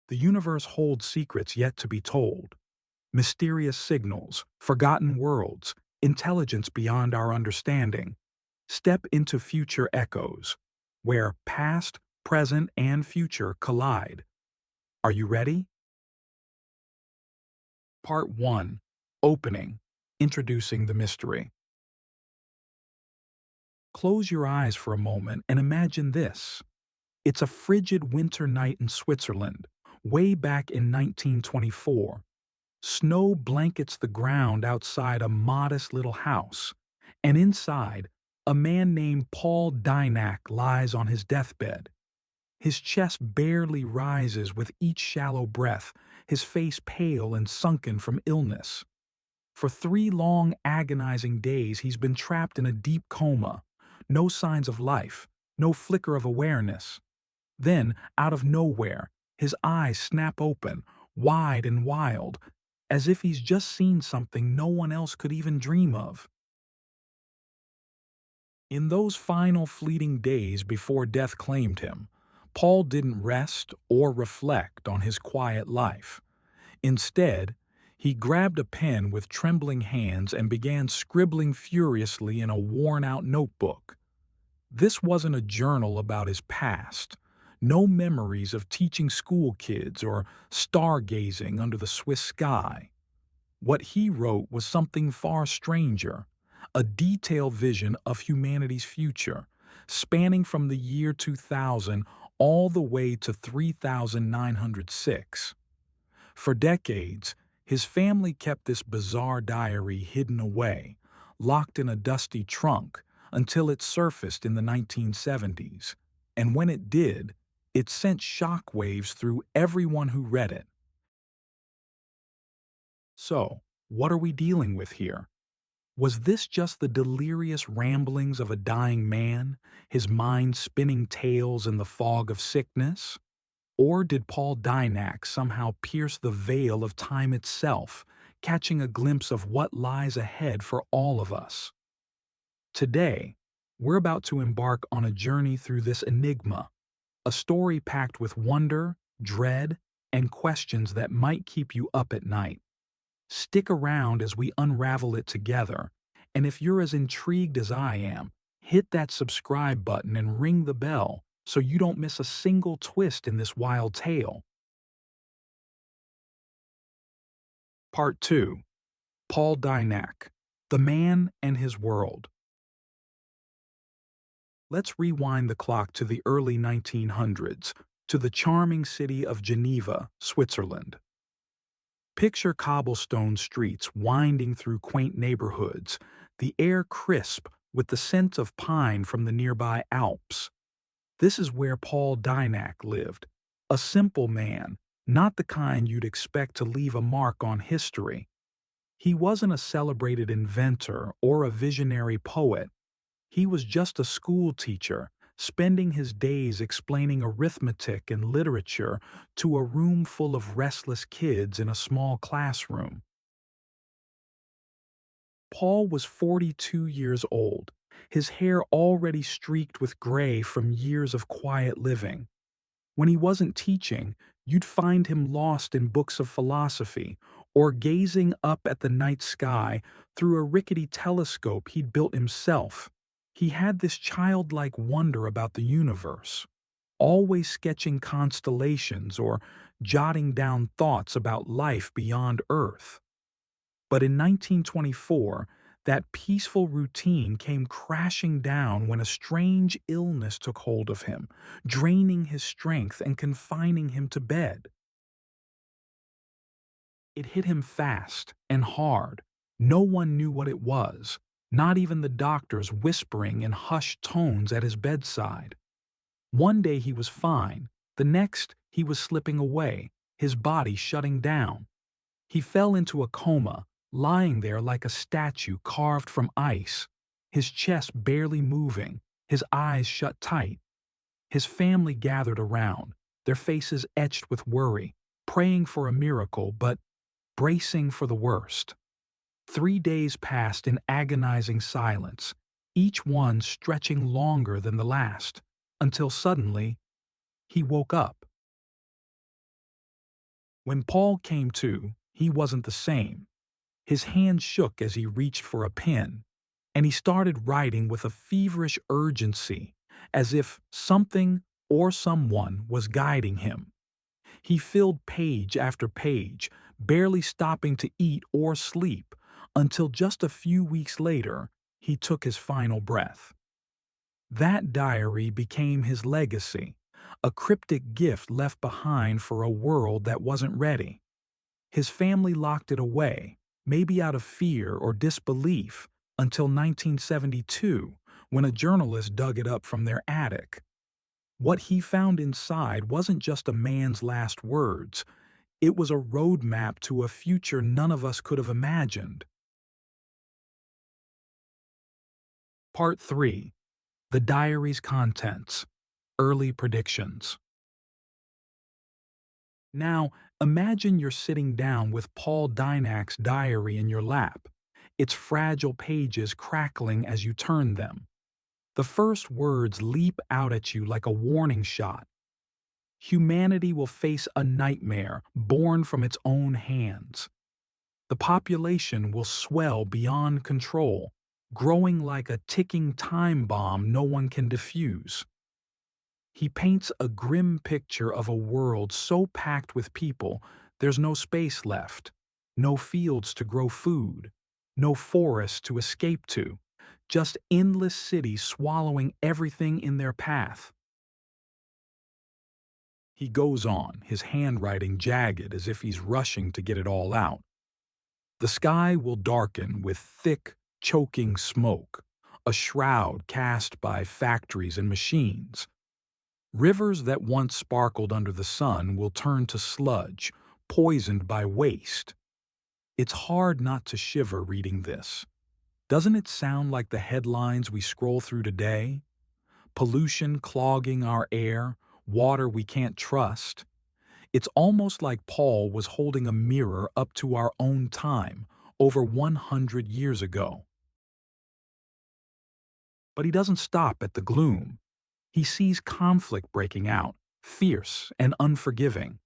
The universe holds secrets yet to be told, mysterious signals, forgotten worlds, intelligence beyond our understanding. Step into future echoes, where past, present, and future collide. Are you ready? Part 1. Opening. Introducing the mystery. Close your eyes for a moment and imagine this. It's a frigid winter night in Switzerland, way back in 1924. Snow blankets the ground outside a modest little house, and inside, a man named Paul Dinac lies on his deathbed. His chest barely rises with each shallow breath, his face pale and sunken from illness. For 3 long, agonizing days, he's been trapped in a deep coma. No signs of life, no flicker of awareness. Then, out of nowhere, his eyes snap open, wide and wild, as if he's just seen something no one else could even dream of. In those final fleeting days before death claimed him, Paul didn't rest or reflect on his quiet life. Instead, he grabbed a pen with trembling hands and began scribbling furiously in a worn-out notebook. This wasn't a journal about his past, no memories of teaching school kids or stargazing under the Swiss sky. What he wrote was something far stranger, a detailed vision of humanity's future, spanning from the year 2000 all the way to 3906. For decades, his family kept this bizarre diary hidden away, locked in a dusty trunk, until it surfaced in the 1970s. And when it did, it sent shockwaves through everyone who read it. So, what are we dealing with here? Was this just the delirious ramblings of a dying man, his mind spinning tales in the fog of sickness? Or did Paul Dinac somehow pierce the veil of time itself, catching a glimpse of what lies ahead for all of us? Today, we're about to embark on a journey through this enigma, a story packed with wonder, dread, and questions that might keep you up at night. Stick around as we unravel it together, and if you're as intrigued as I am, hit that subscribe button and ring the bell so you don't miss a single twist in this wild tale. Part 2. Paul Dinac, The Man and His World. Let's rewind the clock to the early 1900s, to the charming city of Geneva, Switzerland. Picture cobblestone streets winding through quaint neighborhoods, the air crisp with the scent of pine from the nearby Alps. This is where Paul Dinac lived, a simple man, not the kind you'd expect to leave a mark on history. He wasn't a celebrated inventor or a visionary poet. He was just a school teacher, spending his days explaining arithmetic and literature to a room full of restless kids in a small classroom. Paul was 42 years old, his hair already streaked with gray from years of quiet living. When he wasn't teaching, you'd find him lost in books of philosophy or gazing up at the night sky through a rickety telescope he'd built himself. He had this childlike wonder about the universe, always sketching constellations or jotting down thoughts about life beyond Earth. But in 1924, that peaceful routine came crashing down when a strange illness took hold of him, draining his strength and confining him to bed. It hit him fast and hard. No one knew what it was, not even the doctors whispering in hushed tones at his bedside. One day he was fine, the next he was slipping away, his body shutting down. He fell into a coma, lying there like a statue carved from ice, his chest barely moving, his eyes shut tight. His family gathered around, their faces etched with worry, praying for a miracle but bracing for the worst. 3 days passed in agonizing silence, each one stretching longer than the last, until suddenly he woke up. When Paul came to, he wasn't the same. His hand shook as he reached for a pen, and he started writing with a feverish urgency, as if something or someone was guiding him. He filled page after page, barely stopping to eat or sleep, until just a few weeks later, he took his final breath. That diary became his legacy, a cryptic gift left behind for a world that wasn't ready. His family locked it away, maybe out of fear or disbelief, until 1972, when a journalist dug it up from their attic. What he found inside wasn't just a man's last words, it was a roadmap to a future none of us could have imagined. Part 3. The Diary's Contents. Early Predictions. Now, imagine you're sitting down with Paul Dinac's diary in your lap, its fragile pages crackling as you turn them. The first words leap out at you like a warning shot. Humanity will face a nightmare born from its own hands. The population will swell beyond control, growing like a ticking time bomb no one can defuse. He paints a grim picture of a world so packed with people there's no space left, no fields to grow food, no forests to escape to, just endless cities swallowing everything in their path. He goes on, his handwriting jagged as if he's rushing to get it all out. The sky will darken with thick, choking smoke, a shroud cast by factories and machines. Rivers that once sparkled under the sun will turn to sludge, poisoned by waste. It's hard not to shiver reading this. Doesn't it sound like the headlines we scroll through today? Pollution clogging our air, water we can't trust. It's almost like Paul was holding a mirror up to our own time, over 100 years ago. But he doesn't stop at the gloom. He sees conflict breaking out, fierce and unforgiving.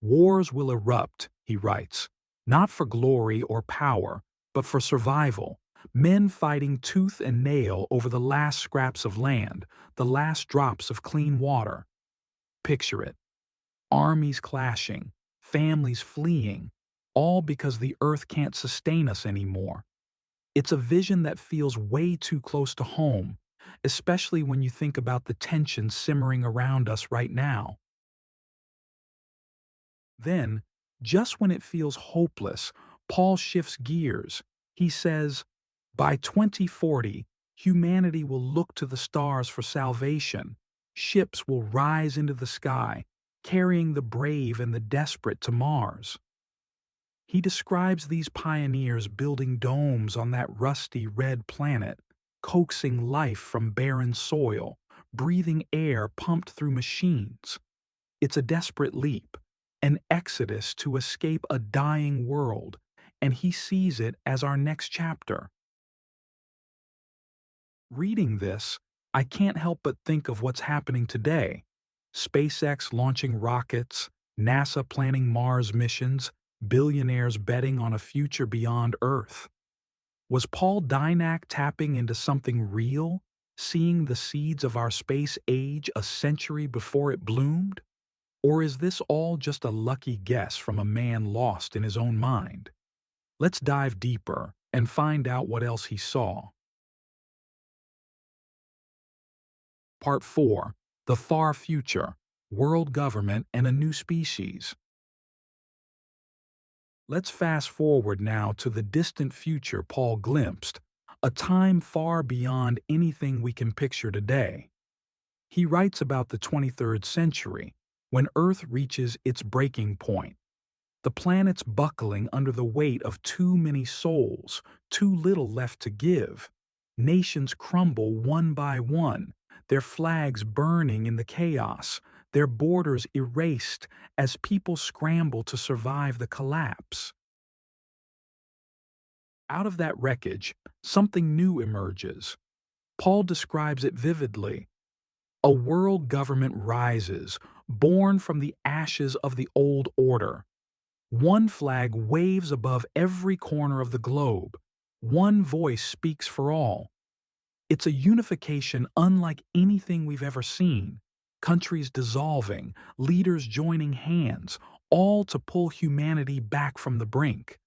Wars will erupt, he writes, not for glory or power, but for survival. Men fighting tooth and nail over the last scraps of land, the last drops of clean water. Picture it. Armies clashing, families fleeing, all because the earth can't sustain us anymore. It's a vision that feels way too close to home, especially when you think about the tension simmering around us right now. Then, just when it feels hopeless, Paul shifts gears. He says, by 2040, humanity will look to the stars for salvation. Ships will rise into the sky, carrying the brave and the desperate to Mars. He describes these pioneers building domes on that rusty red planet, coaxing life from barren soil, breathing air pumped through machines. It's a desperate leap, an exodus to escape a dying world, and he sees it as our next chapter. Reading this, I can't help but think of what's happening today. SpaceX launching rockets, NASA planning Mars missions, billionaires betting on a future beyond Earth. Was Paul Dinac tapping into something real, seeing the seeds of our space age a century before it bloomed? Or is this all just a lucky guess from a man lost in his own mind? Let's dive deeper and find out what else he saw. Part 4. The Far Future, World Government and a New Species. Let's fast forward now to the distant future Paul glimpsed, a time far beyond anything we can picture today. He writes about the 23rd century, when Earth reaches its breaking point. The planet's buckling under the weight of too many souls, too little left to give. Nations crumble one by one, their flags burning in the chaos, their borders erased as people scramble to survive the collapse. Out of that wreckage, something new emerges. Paul describes it vividly. A world government rises, born from the ashes of the old order. One flag waves above every corner of the globe. One voice speaks for all. It's a unification unlike anything we've ever seen. Countries dissolving, leaders joining hands, all to pull humanity back from the brink.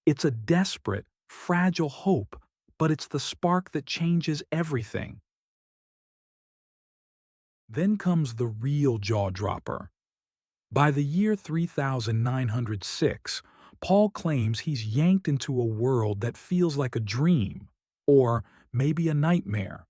It's a desperate, fragile hope, but it's the spark that changes everything. Then comes the real jaw-dropper. By the year 3906, Paul claims he's yanked into a world that feels like a dream, or maybe a nightmare.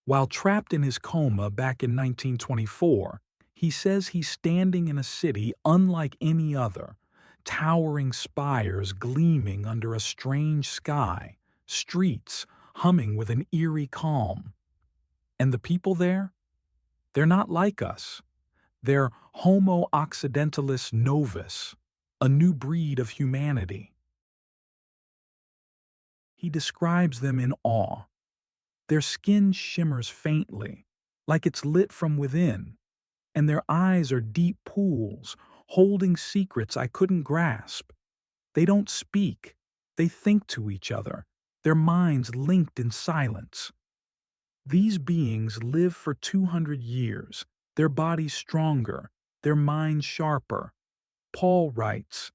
While trapped in his coma back in 1924, he says he's standing in a city unlike any other, towering spires gleaming under a strange sky, streets humming with an eerie calm. And the people there? They're not like us. They're homo occidentalis novus, a new breed of humanity. He describes them in awe. Their skin shimmers faintly, like it's lit from within, and their eyes are deep pools, holding secrets I couldn't grasp. They don't speak, they think to each other, their minds linked in silence. These beings live for 200 years, their bodies stronger, their minds sharper. Paul writes,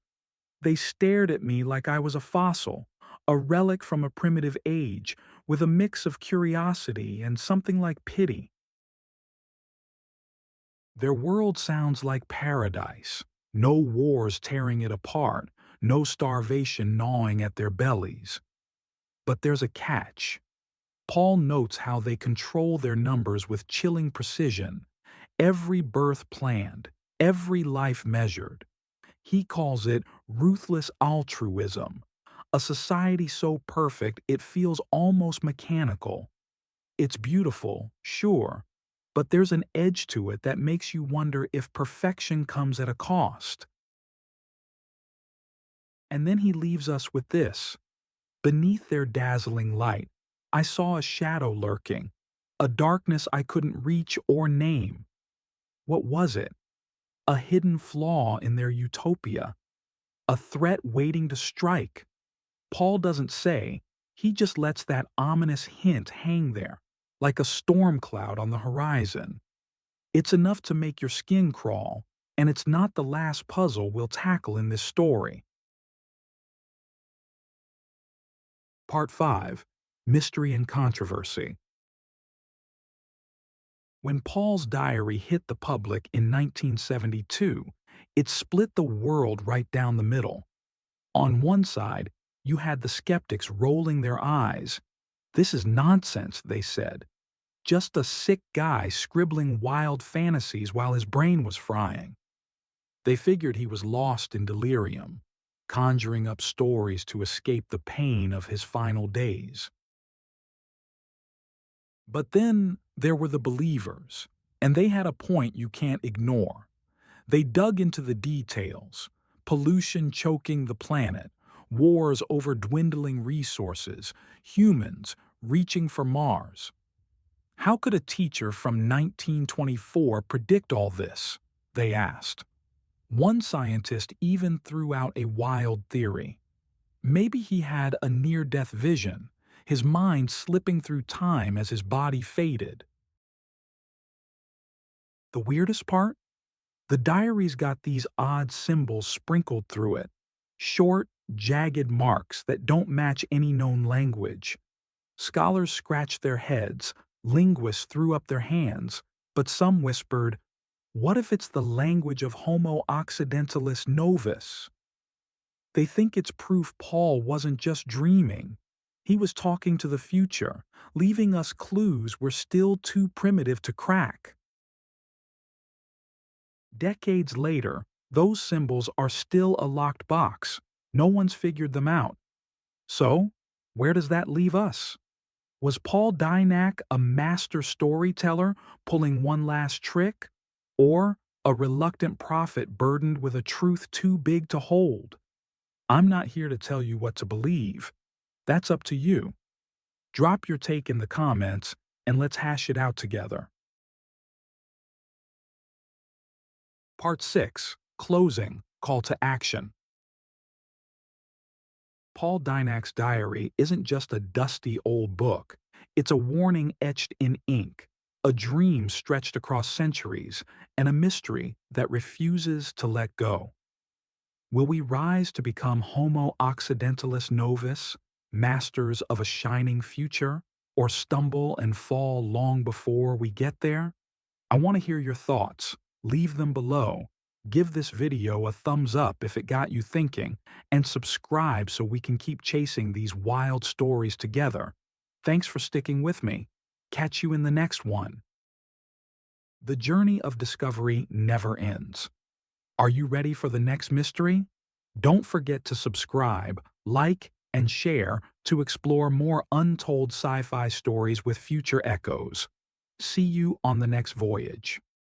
"They stared at me like I was a fossil, a relic from a primitive age, with a mix of curiosity and something like pity." Their world sounds like paradise, no wars tearing it apart, no starvation gnawing at their bellies. But there's a catch. Paul notes how they control their numbers with chilling precision, every birth planned, every life measured. He calls it ruthless altruism, a society so perfect it feels almost mechanical. It's beautiful, sure, but there's an edge to it that makes you wonder if perfection comes at a cost. And then he leaves us with this. Beneath their dazzling light, I saw a shadow lurking, a darkness I couldn't reach or name. What was it? A hidden flaw in their utopia, a threat waiting to strike. Paul doesn't say, he just lets that ominous hint hang there, like a storm cloud on the horizon. It's enough to make your skin crawl, and it's not the last puzzle we'll tackle in this story. Part 5. Mystery and Controversy. When Paul's diary hit the public in 1972, it split the world right down the middle. On one side, you had the skeptics rolling their eyes. This is nonsense, they said. Just a sick guy scribbling wild fantasies while his brain was frying. They figured he was lost in delirium, conjuring up stories to escape the pain of his final days. But then there were the believers, and they had a point you can't ignore. They dug into the details: pollution choking the planet, wars over dwindling resources, humans reaching for Mars. How could a teacher from 1924 predict all this? They asked. One scientist even threw out a wild theory. Maybe he had a near-death vision, his mind slipping through time as his body faded. The weirdest part? The diary's got these odd symbols sprinkled through it, short, jagged marks that don't match any known language. Scholars scratched their heads, linguists threw up their hands, but some whispered, what if it's the language of homo occidentalis novus? They think it's proof Paul wasn't just dreaming. He was talking to the future, leaving us clues we're still too primitive to crack. Decades later, those symbols are still a locked box. No one's figured them out. So, where does that leave us? Was Paul Dinac a master storyteller pulling one last trick? Or a reluctant prophet burdened with a truth too big to hold? I'm not here to tell you what to believe. That's up to you. Drop your take in the comments and let's hash it out together. Part 6. Closing. Call to action. Paul Dinac's diary isn't just a dusty old book. It's a warning etched in ink, a dream stretched across centuries, and a mystery that refuses to let go. Will we rise to become homo occidentalis novus, masters of a shining future, or stumble and fall long before we get there? I want to hear your thoughts. Leave them below. Give this video a thumbs up if it got you thinking, and subscribe so we can keep chasing these wild stories together. Thanks for sticking with me. Catch you in the next one. The journey of discovery never ends. Are you ready for the next mystery? Don't forget to subscribe, like, and share to explore more untold sci-fi stories with future echoes. See you on the next voyage.